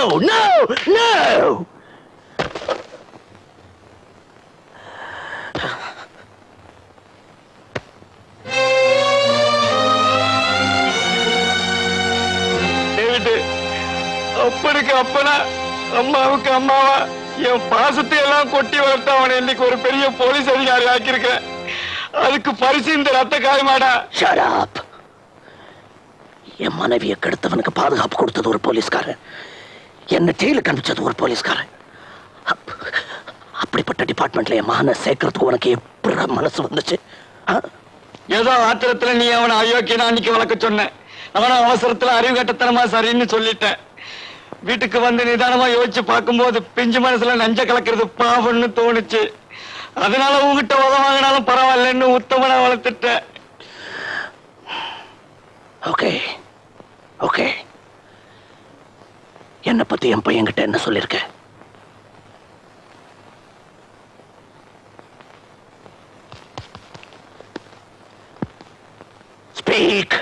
no, no. அப்பனுக்கு அப்பனா அம்மாவுக்கு அம்மாவா என் பாசத்தை எல்லாம் கொட்டி வளர்த்த அவனை இன்னைக்கு ஒரு பெரிய போலீஸ் அதிகாரி ஆக்கியிருக்கேன். அதுக்கு பரிசு இந்த ரத்த காயமாடா. Shut up. என் மனைவியை கெடுத்தவனுக்கு பாதுகாப்பு கொடுத்தது ஒரு போலீஸ்காரன், என்ன ஜெயிலுக்கு அனுப்பிச்சது ஒரு போலீஸ்காரன். அப்படிப்பட்ட டிபார்ட்மெண்ட்ல என் மகனை சேர்க்கறதுக்கு உனக்கு எப்படி மனசு வந்துச்சு? ஏதோ ஆத்திரத்துல நீ அவனை அயோக்கியனா அன்னைக்கு வளர்க்க சொன்ன. அவன அவசரத்துல அறிவு கட்டத்தனமா சரின்னு சொல்லிட்டேன். வீட்டுக்கு வந்து நிதானமா யோசிச்சு பார்க்கும்போது பிஞ்சு மனசுல நஞ்ச கலக்கிறது பாவம்னு தோணுச்சு. அதனால உங்ககிட்ட உதவ வாங்கினாலும் பரவாயில்லன்னு உத்தமனா வளர்த்துட்டேன். ஓகே ஓகே, என்னை பத்தி என் பையன்கிட்ட என்ன சொல்லிருக்க? ஸ்பீக்.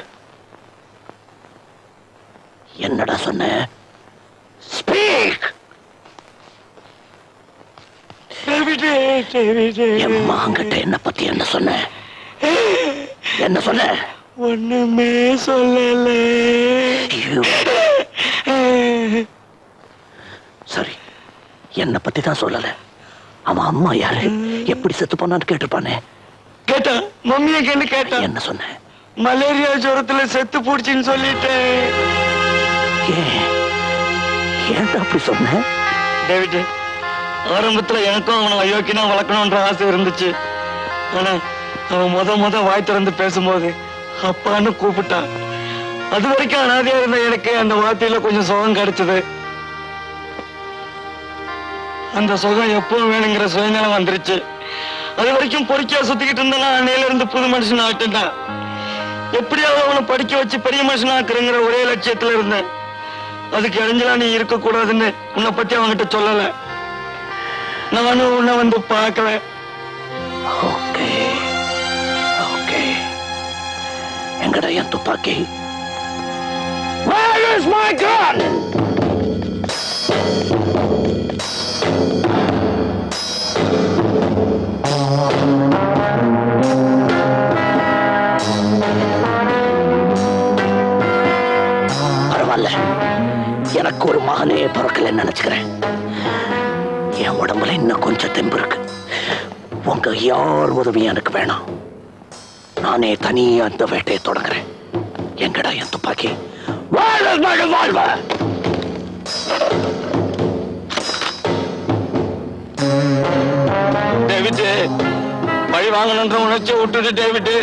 என்னடா சொன்ன? ஸ்பீக். என் மகன்கிட்ட என்ன பத்தி என்ன சொன்ன? என்ன சொன்ன? ஒண்ணுமே சொல்லல. சரி, என்ன பத்தி தான் சொல்லல. அவன் அம்மா யாரு, எப்படி செத்து போனான்னு கேட்டிருப்பானே. கேட்டா மம்மியை கேள்வி கேட்டா. என்ன சொன்ன? மலேரியா ஜுரத்துல செத்து போடுச்சின்னு சொல்லிட்டேன். ஏன் அப்படி சொன்ன? டேவிட், ஆரம்பத்துல எனக்கும் அவனை அயோக்கியனா வளர்க்கணும்ன்ற ஆசை இருந்துச்சு. ஆனா அவன் முத வாய் திறந்து பேசும்போது அப்பான்னு கூப்பிட்டான். அது வரைக்கும் அனாதையா இருந்த எனக்கு அந்த வார்த்தையில கொஞ்சம் சுகம் கிடைச்சது. அந்த சுகம் எப்பவும் வேணுங்கிற சுயநலம் வந்துருச்சு. அது வரைக்கும் பொறுக்கியா சுத்திக்கிட்டு இருந்தா அன்னையில இருந்து புது மனுஷன் ஆகிட்டேன்டா. எப்படியாவது அவனை படிக்க வச்சு பெரிய மனுஷன் ஆக்குறேங்கிற ஒரே லட்சியத்துல இருந்தேன். அதுக்கு இடைஞ்சலா நீ இருக்க கூடாதுன்னு உன்னை பத்தி அவன்கிட்ட சொல்லல. நானும் உன்னை வந்து பார்க்கல. ஓகே ஓகே, எங்கடா என் துப்பாக்கி? Where is my gun? பரவாயில்ல, எனக்கு ஒரு மகனே பிறக்கலன்னு நினைச்சுக்கிறேன். என் உடம்புல இன்னும் கொஞ்சம் தெம்பு இருக்கு. உங்க யார் உதவியும் எனக்கு வேணாம். நானே தனியா அந்த வேட்டையை தொடங்குறேன். எங்கடா என் துப்பாக்கி? டேவிட், பழி வாங்கணுன்ற உணர்ச்சியை விட்டுட்டு டேவிட்,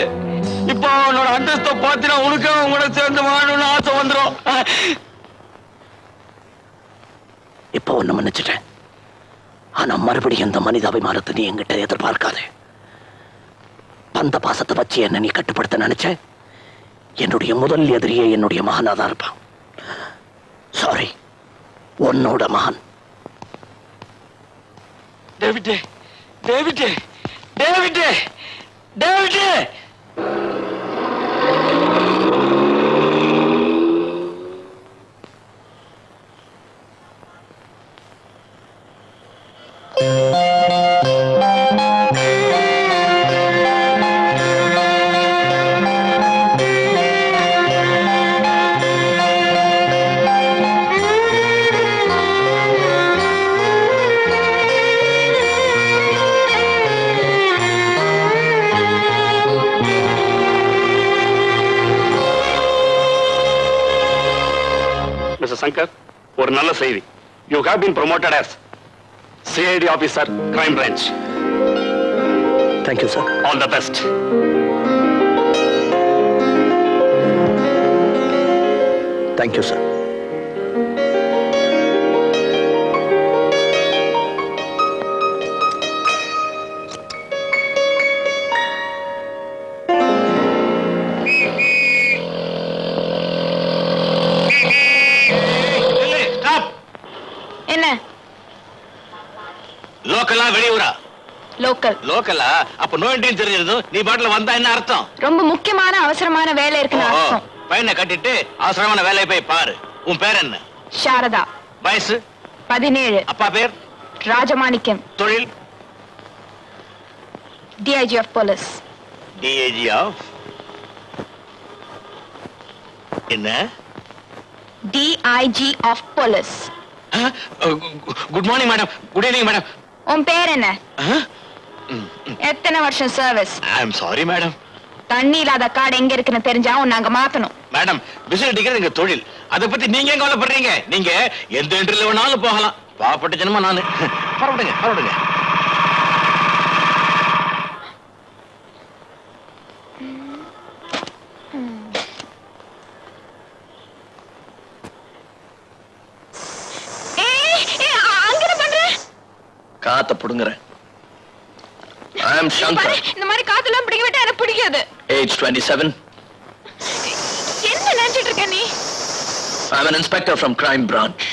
இப்போ உன்னோட அந்தஸ்தை பார்த்தினா உனக்கு அவங்க கூட சேர்ந்து வாழணும்னு ஆசை வந்துடும். இப்போ ஒண்ணு மன்னிச்சிட்டேன். ஆனா மறுபடியும் இந்த மனிதாபிமானத்தை நீ என்கிட்ட எதிர்பார்க்காதே. பந்த பாசத்தை வச்சு என்ன நீ கட்டுப்படுத்த நினைச்ச, என்னுடைய முதல் எதிரியே என்னுடைய மகனாதான் இருப்பான். சாரி, உன்னோட மகன். David, David, David, David. Shankar, ஒரு நல்ல செய்தி. You have been promoted as CID officer, crime branch. Thank you, sir. All the best. Thank you, sir. லோக்கலா வெளியூரா? லோக்கல். லோக்கலா? அப்ப நோ என்ட்ரி தெரியுது. நீ பாட்டுல வந்தா என்ன அர்த்தம்? ரொம்ப முக்கியமான அவசரமான வேலை இருக்குன்னு அர்த்தம். பையனை கட்டிட்டு அவசரமான வேலையை போய் பாரு. உன் பேர் என்ன? சாரதா. வயசு? 17. அப்பா பேர்? ராஜமாணிக்கம். தொழில்? DIG of police. DIG of என்ன? DIG of police. Good morning madam. Good evening madam. உன் பேர் என்ன? எத்தனை வருஷம் service? I am sorry madam. தண்ணி இல்லாத காடு எங்க இருக்குன்னு தெரிஞ்சா நாங்க மாத்தணும். மேடம், விசில் அடிக்கிறது எங்க தொழில். அதை பத்தி நீங்க ஏன் கவலைப்படுறீங்க? நீங்க எந்த இன்டர்வியூல வேணாலும் போகலாம். பாவப்பட்ட ஜனமா நானு. பரவாயில்லைங்க, பரவாயில்லைங்க. காத்த புடுங்குறேன். I am Shankar. இந்த மாதிரி காத்தெல்லாம் பிடிக்க விட்டா எனக்கு பிடிக்காது. Age 27. என்ன நினைச்சிட்டு இருக்க நீ? I am an inspector from crime branch.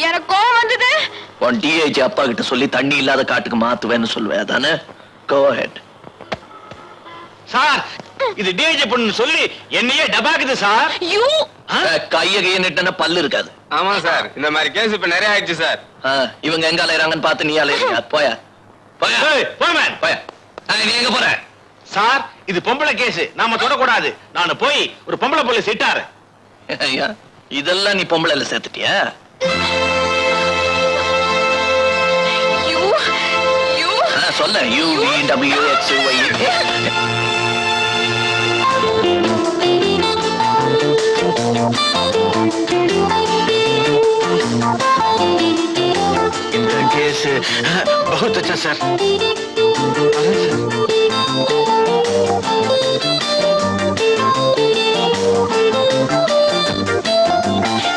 எனக்கு கோவம் வந்தது. உன் DIG அப்பா கிட்ட சொல்லி தண்ணி இல்லாத காட்டுக்கு மாத்துவேன்னு சொல்லுவேன் அதானே? Go ahead. சார், இது DIG பொண்ணு சொல்லி என்னையே டபாக்குது சார். யூ கைய கையன்னுட்டா பல்லு இருக்காது. ஆமா சார், இந்த மாதிரி கேஸ் இப்ப நிறைய ஆயிடுச்சு சார். இவங்க எங்க அலையறாங்கன்னு பார்த்து நீ அலையறியா? போயா போயா போமேன் போயா. நீ எங்க போற? சார், இது பொம்பளை கேஸ், நாம தொடக்கூடாது. நான் போய் ஒரு பொம்பளை போலீஸ் இட்டாரு. ஐயா, இதெல்லாம் நீ பொம்பளைல சேர்த்துட்டியா? யூ யூ சொல்ல UVWXY. இந்த கேஸ் बहुत अच्छा सर.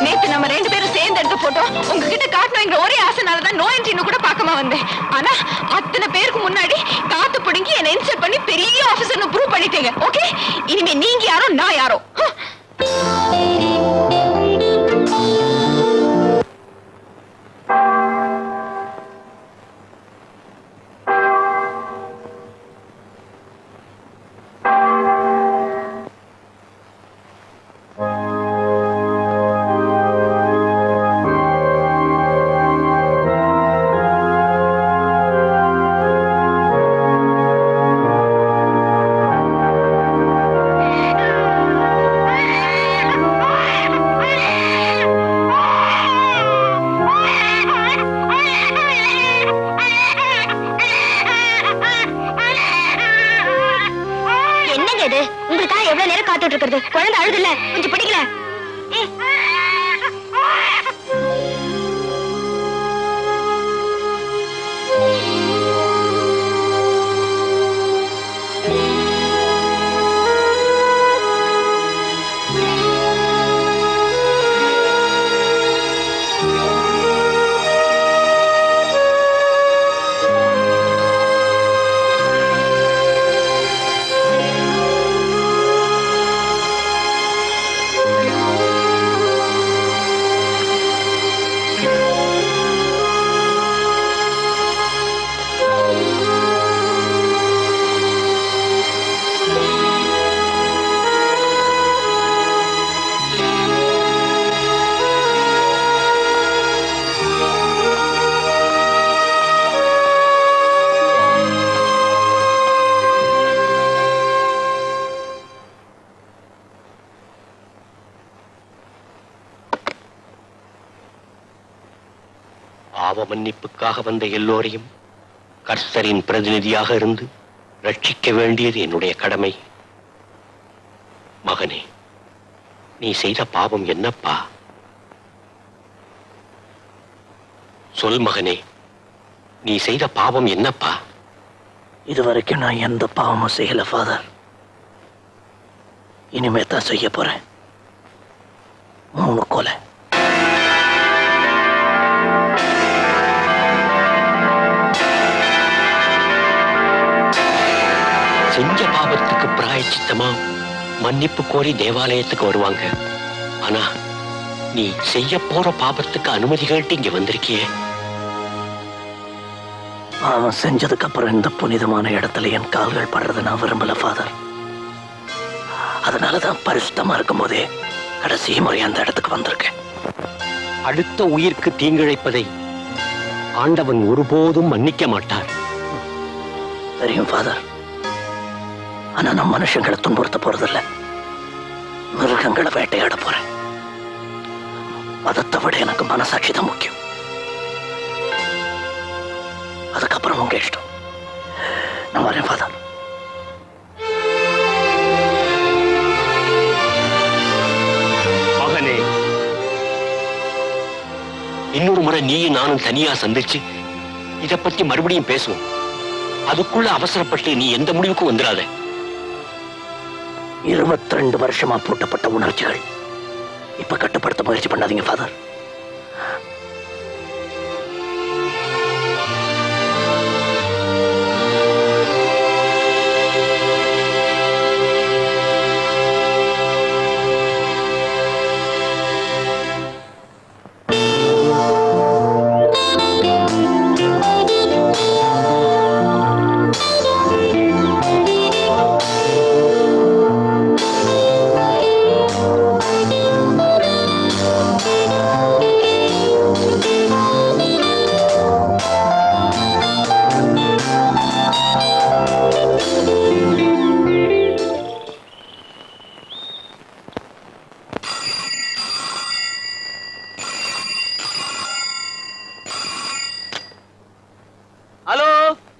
நேத்து நம்ம ரெண்டு பேரும் சேர்ந்து எடுத்த போட்டோ உங்ககிட்ட காட்டணுங்கிற ஒரே ஆசைனாலதான் நோ என்ட்ரின்னு கூட பார்க்காம வந்தேன். ஆனா அத்தனை பேருக்கு முன்னாடி காத்து பிடுங்கி என்னை இன்சல்ட் பண்ணி பெரிய ஆபீசர்னு ப்ரூவ் பண்ணிட்டீங்க. ஓகே, இனிமே நீங்க யாரோ நான் யாரோ. உங்களுக்காக எவ்வளவு நேரம் காத்துட்டு இருக்கிறது? குழந்தை அழுதுல, கொஞ்சம் பிடிக்கல. பாவ மன்னிப்புக்காக வந்த எல்லோரையும் கர்த்தரின் பிரதிநிதியாக இருந்து ரட்சிக்க வேண்டியது என்னுடைய கடமை. மகனே, நீ செய்த பாவம் என்னப்பா? சொல் மகனே, நீ செய்த பாவம் என்னப்பா? இதுவரைக்கும் நான் எந்த பாவமும் செய்யல ஃபாதர். இனிமே தான் செய்ய போறேன். 3 கொலை. செஞ்ச பாவத்துக்கு பிராயச்சித்தமா மன்னிப்பு கோரி தேவாலயத்துக்கு வருவாங்க. ஆனா நீ செய்ய போற பாவத்துக்கு அனுமதி கேட்டு இங்க வந்திருக்கியே. அவன் செஞ்சதுக்கு அப்புறம் இந்த புனிதமான இடத்துல என் கால்கள் படுறதை நான் விரும்பல ஃபாதர். அதனாலதான் பரிசுத்தமா இருக்கும் போதே கடைசி முறை அந்த இடத்துக்கு வந்திருக்கேன். அடுத்த உயிருக்கு தீங்கிழைப்பதை ஆண்டவன் ஒருபோதும் மன்னிக்க மாட்டார். தெரியும் ஃபாதர். ஆனா நான் மனுஷங்களை துன்புறுத்த போறதில்ல, மிருகங்களை வேட்டையாட போறேன். மதத்தை விட எனக்கு மனசாட்சி தான் முக்கியம். அதுக்கப்புறம் உங்க இஷ்டம். நான் வரேன் ஃபாதர். மகனே, இன்னொரு முறை நீயும் நானும் தனியா சந்திச்சு இத பத்தி மறுபடியும் பேசுவோம். அதுக்குள்ள அவசரப்பட்டு நீ எந்த முடிவுக்கும் வந்துடாத. 22 வருஷமா பூட்டப்பட்ட உணர்ச்சிகள் இப்ப கட்டுப்படுத்த முயற்சி பண்ணாதீங்க ஃபாதர். ஹலோ,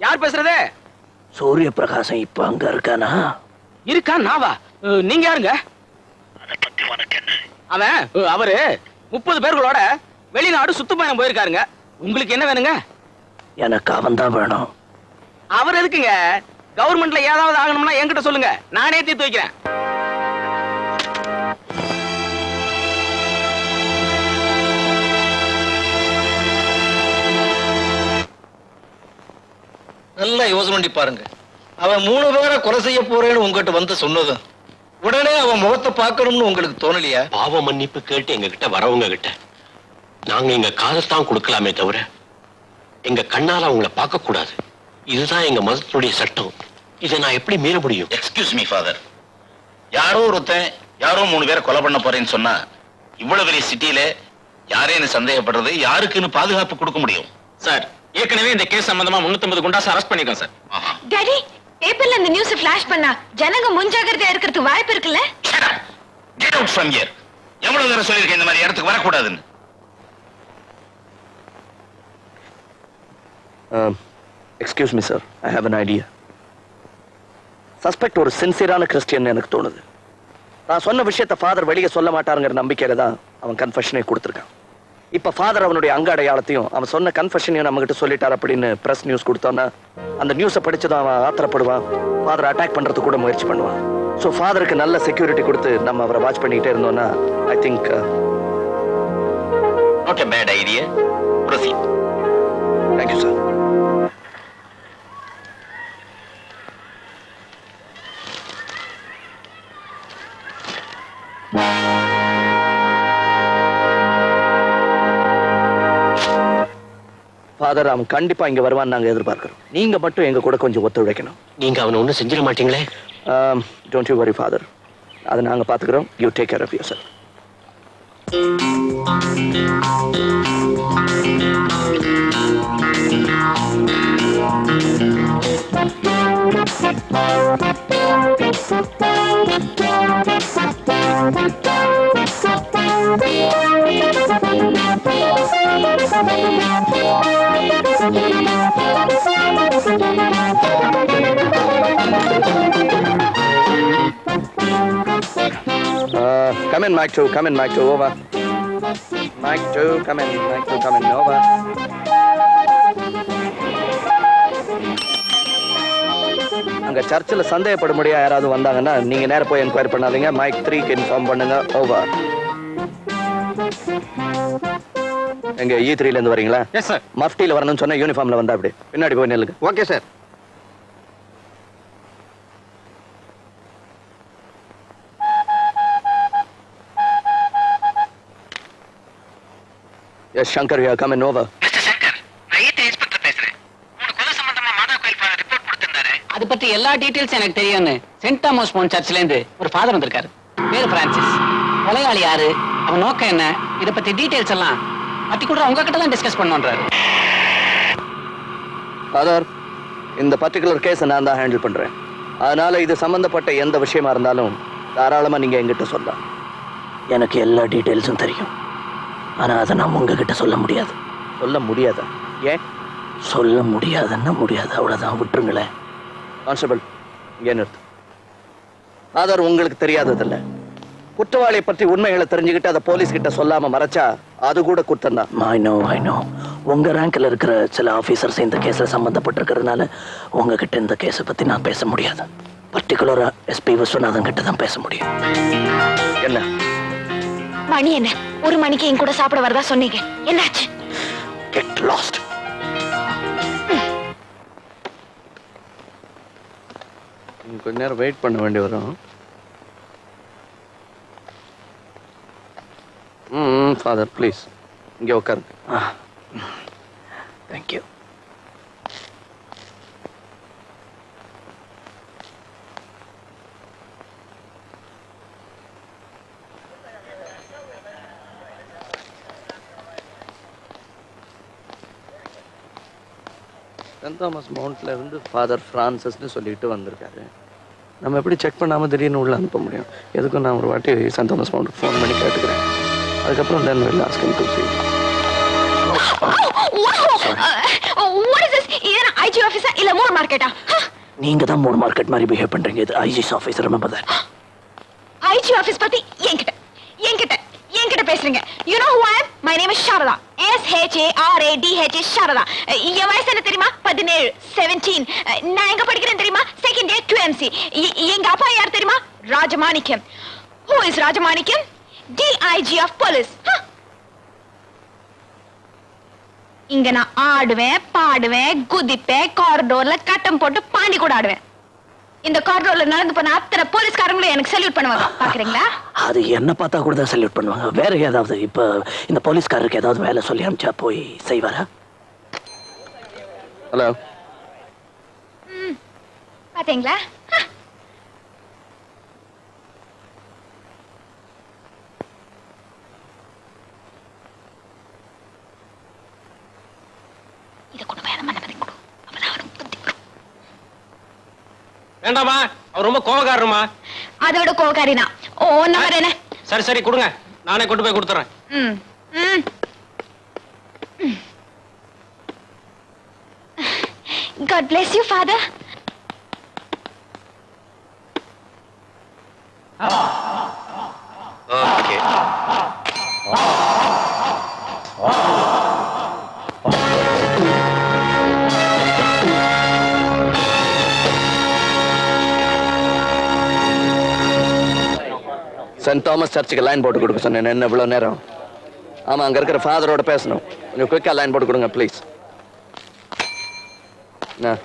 யார் பேசுறது? சூரிய பிரகாசம் இப்ப அங்க இருக்கானா? இருக்கா? நாவா? நீங்க யாருங்க? அவன் அவரு 30 பேர்களோட வெளிநாடு சுத்துப்பயணம் போயிருக்காருங்க. உங்களுக்கு என்ன வேணுங்க? எனக்கு அவன் தான் வேணும். அவர் எதுக்குங்க? கவர்மெண்ட்ல ஏதாவது ஆகணும்னா என்கிட்ட சொல்லுங்க, நானே தீர்த்து வைக்கிறேன். நல்லா யோசனை பண்ணி பாருங்க. அவன் 3 பேரை கொலை செய்ய போறேன்னு உங்ககிட்ட வந்து சொன்னதும் உடனே அவன் முகத்தை பார்க்கணும்னு உங்களுக்கு தோணலையா? பாவ மன்னிப்பு கேட்டு எங்க கிட்ட வரவங்க கிட்ட நாங்க எங்க காதத்தான் கொடுக்கலாமே தவிர எங்க கண்ணால அவங்கள பார்க்க கூடாது. இதுதான் எங்க மதத்துடைய சட்டம். இதை நான் எப்படி மீற முடியும்? எக்ஸ்கியூஸ் மீ ஃபாதர், யாரோ ஒருத்தன் யாரோ 3 பேரை கொலை பண்ண போறேன்னு சொன்னா இவ்வளவு பெரிய சிட்டியில யாரேன்னு சந்தேகப்படுறது, யாருக்குன்னு பாதுகாப்பு கொடுக்க முடியும்? சார், ஏற்கனவே இந்த கேஸ் சம்பந்தமா 350 குண்டாஸ் அரெஸ்ட் பண்ணிருக்கோம் சார். டாடி, பேப்பர்ல இந்த நியூஸ் ஃபிளாஷ் பண்ணா ஜனங்க முன்ஜாகிரதையா இருக்கிறதுக்கு வாய்ப்பு இருக்குல்ல? Get out from here. எவ்வளவு தடவை சொல்லிருக்கேன் இந்த மாதிரி இடத்துக்கு வரக்கூடாதுன்னு? Excuse me sir, I have an idea. Suspect ஒரு சின்சியரான கிறிஸ்டியன் எனக்கு தோணுது. நான் சொன்ன விஷயத்தை ஃபாதர் வெளியே சொல்ல மாட்டாருங்கிற நம்பிக்கையில தான் அவன் கன்ஃபெஷனே கொடுத்துருக்கான். இப்ப ஃபாதர் அவனுடைய அங்க அடையாளத்தையும் அவன் சொன்ன கன்ஃபெஷனையும் நம்ம கிட்ட சொல்லிட்டார் அப்படின்னு பிரஸ் நியூஸ் கொடுத்தோன்னா அந்த நியூஸை படிச்சதும் அவன் ஆத்திரப்படுவான், ஃபாதர் அட்டாக் பண்றது கூட முயற்சி பண்ணுவான். ஸோ ஃபாதருக்கு நல்ல செக்யூரிட்டி கொடுத்து நம்ம அவரை வாட்ச் பண்ணிக்கிட்டே இருந்தோம்னா I think not a bad idea. Proceed. Thank you sir. Father, அவன் கண்டிப்பா இங்க வருவான்னு நாங்க எதிர்பார்க்கிறோம். நீங்க மட்டும் எங்க கூட கொஞ்சம் ஒத்துழைக்கணும். நீங்க அவனை ஒண்ணும் செஞ்சிட மாட்டீங்களே? டோன்ட் யூ வரி ஃபாதர், அதை நாங்க பாத்துக்கிறோம். You take care of yourself. Come in, Mike 2. Come in, Mike 2. Over. Mike 2. Come in. Mike 2. Come in. Over. அங்க சர்ச்சில் சந்தேகப்படும்படியா யாராவது வந்தாங்கன்னா நீங்க நேர போய் என்கொயரி பண்ணாதீங்க. மைக் 3க்கு இன்ஃபார்ம் பண்ணுங்க. ஓவர். எங்க E3ல இருந்து வரீங்களா? Yes sir. மஃப்டில வரணும்னு சொன்னா யூனிஃபார்ம்ல வந்தா அப்படி பின்னாடி போய் நில்லுங்க. Okay sir. Yes Shankar, you come in. Over. Mister Shankar, நான் ஈடி இன்ஸ்பெக்டர் பேசுறேன். உங்களுக்கு கொலை சம்பந்தமா மாதா கோயில் ஃபாதர் ரிப்போர்ட் கொடுத்திருந்தாரு. அது பத்தி எல்லா டீடைல்ஸ் எனக்கு தெரியும்னு சென்ட் தாமஸ் மவுண்ட் சர்ச்ல இருந்து ஒரு ஃபாதர் வந்திருக்காரு. பேரு பிரான்சிஸ். கொலையாளி யாரு, அவன் நோக்கம் என்ன, இத பத்தி டீடைல்ஸ் எல்லாம் பர்டிகுலரா உங்ககிட்ட தான் டிஸ்கஸ் பண்ணுன்றாரு. ஃபாதர், இந்த பர்டிகுலர் கேஸை நான் தான் ஹேண்டில் பண்றேன். அதனால இது சம்பந்தப்பட்ட எந்த விஷயமா இருந்தாலும் தாராளமா நீங்க என்கிட்ட சொல்லலாம். எனக்கு எல்லா டீட்டெயில்ஸும் தெரியும். ஆனா அதை நான் உங்ககிட்ட சொல்ல முடியாது. சொல்ல முடியாதா? ஏன் சொல்ல முடியாதுன்னா முடியாது, அவ்வளவுதான், விட்டுருங்களேன். கான்ஸ்டபிள், இங்கே நிறுத்து. ஃபாதர், உங்களுக்கு தெரியாததில்ல, குற்றவாளியை பற்றி உண்மைகளை தெரிஞ்சுக்கிட்டு அதை போலீஸ் கிட்ட சொல்லாம மறைச்சா அது கூட குற்றம் தான். ஐ நோ உங்க ரேங்க்ல இருக்கிற சில ஆபீசர்ஸ் இந்த கேஸ்ல சம்பந்தப்பட்டிருக்கிறதுனால உங்ககிட்ட இந்த கேஸை பத்தி நான் பேச முடியாது. பர்டிகுலரா எஸ்பி விஸ்வநாதன் கிட்ட தான் பேச முடியும். என்ன மணி என்ன 1 மணிக்கு என் கூட சாப்பிட வரதா சொன்னீங்க, என்னாச்சு? Get lost. கொஞ்ச நேரம் வெயிட் பண்ண வேண்டி வரும். ஃபாதர் ப்ளீஸ் இங்கே உட்காருங்க. தேங்க்யூ. சென்ட் தாமஸ் மவுண்ட்ல இருந்து ஃபாதர் பிரான்சிஸ்னு சொல்லிட்டு வந்திருக்காரு. நம்ம எப்படி செக் பண்ணாமல் திடீர்னு உள்ள அனுப்ப முடியும்? எதுக்கும் நான் ஒரு வாட்டி சென்ட் தாமஸ் மவுண்ட்டுக்கு ஃபோன் பண்ணி கேட்டுக்கிறேன். அதுக்கப்புறம் then we'll ask him to see. What is this? இது ஐஜி ஆபீஸா இல்ல மூர் மார்க்கெட்டா? நீங்க தான் மூர் மார்க்கெட் மாதிரி பிஹேவ் பண்றீங்க. இது IG's office, remember that. IG office பத்தி என்கிட்ட பேசுறீங்க. You know who I am? My name is Sharada. SHARADH Sharada. என் வயசு என்ன தெரியுமா? 17, 17. நான் எங்க படிக்கிறேன் தெரியுமா? Second year QMC. எங்க அப்பா யார் தெரியுமா? Rajamanickam. Who is Rajamanickam? DIG of police. இங்க நான் ஆடுவேன், பாடுவேன், குதிப்பேன், காரிடோர்ல கட்டம் போட்டு பாண்டி கூட ஆடுவேன். இந்த காரிடோர்ல நடந்து போன அத்தனை போலீஸ்காரங்களும் எனக்கு சல்யூட் பண்ணுவாங்க, பாக்குறீங்களா? அது என்ன பார்த்தா கூட தான் சல்யூட் பண்ணுவாங்க. வேற ஏதாவது இப்ப இந்த போலீஸ்காரருக்கு ஏதாவது வேலை சொல்லி அனுப்பிச்சா போய் செய்வாரா? ஹலோ, பாத்தீங்களா? வேண்டாமா, அவர் ரொம்ப கோவக்காரமா. அதை விட கோவக்காரினா. ஓ, நம்பர் என்ன? சரி கொடுங்க, நானே கொண்டு போய் கொடுத்துறேன். God bless you, Father. Okay. Saint Thomas சர்ச்சுக்கு லைன் போட்டு கொடுக்க சொன்னேன். என்ன இவ்வளோ நேரம்? ஆமாம், அங்கே இருக்கிற ஃபாதரோட பேசணும். கொஞ்சம் குயிக்காக லைன் போட்டு கொடுங்க ப்ளீஸ். என்ன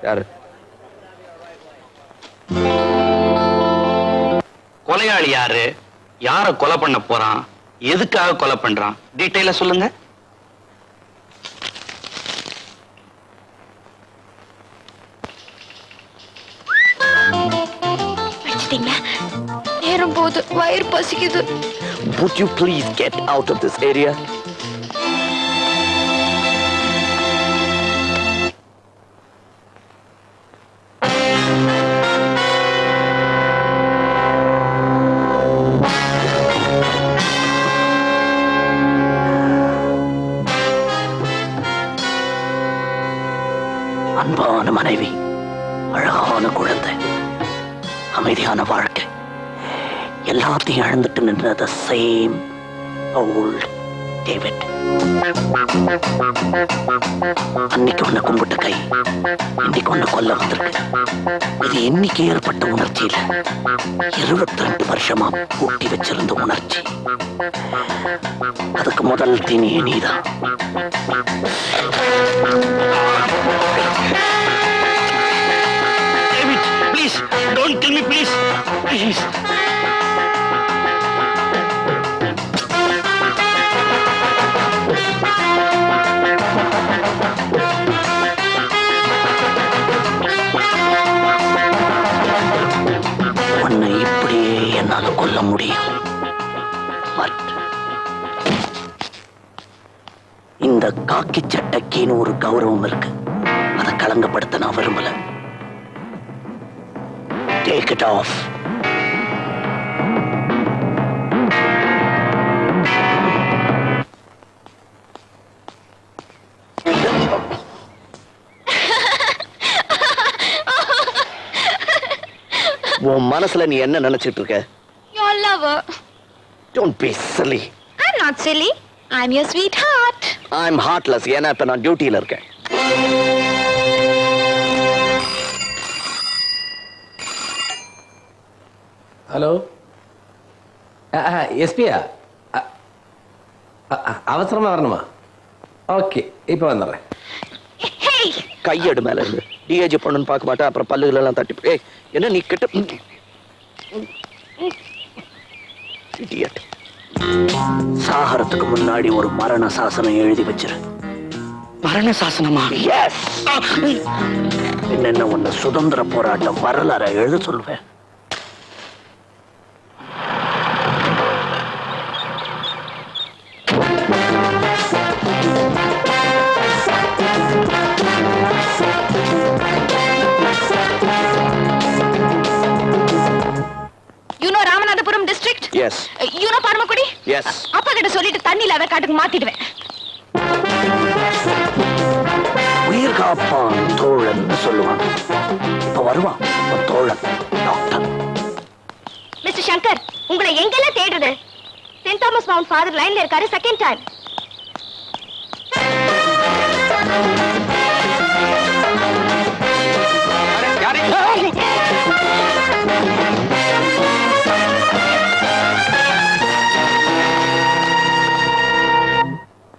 யாரு? கொலையாளி யாரு, யார கொலை பண்ண போறான், எதுக்காக கொலை பண்றான், டீட்டெயிலா சொல்லுங்க. நேரம் போது, வயிறு பசிக்குது. Would you please get out of this area? அன்பான மனைவி, அழகான குழந்தை, அமைதியான வாழ்க்கை, எல்லாத்தையும் இழந்துட்டு நின்ற the same old David. அன்னைக்கு உன்னை கும்பிட்ட கை இன்னைக்கு உன்னை கொல்ல வந்திருக்கு. இது இன்னைக்கு ஏற்பட்ட உணர்ச்சி இல்ல, 22 வருஷமா பூட்டி வச்சிருந்த உணர்ச்சி. அதுக்கு முதல் தீனியே நீதான். Please, don't kill me, please. Please. உன்னை இப்படியே என்னால கொல்ல முடியும். இந்த காக்கி சட்டைக்குன்னு ஒரு கௌரவம் இருக்கு. அதை களங்கப்படுத்த நான் விரும்பல. Take it of. உன் மனசுல நீ என்ன நினைச்சிட்டு இருக்க? Your lover. Don't be silly. I'm not silly. I'm your sweetheart. I'm heartless. ஏன்னா இப்ப நான் டியூட்டில இருக்கேன். ஹலோ எஸ்பியா? அவசரமா வரணுமா? ஓகே, இப்போ வந்துடுறேன். Hey! கையெடு மேல இருந்து. டிஏஜி பொண்ணுன்னு பார்க்க மாட்டேன், அப்புறம் பல்லுகள் எல்லாம் தட்டி. ஏய், என்ன நீ கிட்ட இடியட். சாகரத்துக்கு முன்னாடி ஒரு மரண சாசனம் எழுதி வச்சிரு. மரண சாசனமா? எஸ். என்னென்ன ஒண்ணு சுதந்திர போராட்டம் வரலாற எழுத சொல்லுவேன். Ramanathapuram district. Yes. You know Paramakudi. Yes. அப்பா கிட்ட சொல்லிட்டு தண்ணியில அதை காட்டுக்கு மாத்திடுவேன். உயிர் காப்பான் தோழன் சொல்லுவான். இப்ப வருவான் ஒரு தோழன், டாக்டர். மிஸ்டர் சங்கர், உங்களை எங்கெல்லாம் தேடுறது? சென்ட் தாமஸ் மவுண்ட் ஃபாதர் லைன்ல இருக்காரு, second time.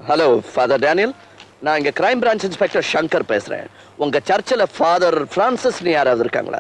Hello father Daniel, நான் இங்க கிரைம் பிரான்ச் இன்ஸ்பெக்டர் சங்கர் பேசுறேன். உங்க சர்ச்சில் ஃபாதர் பிரான்சிஸ் யாராவது இருக்காங்களா?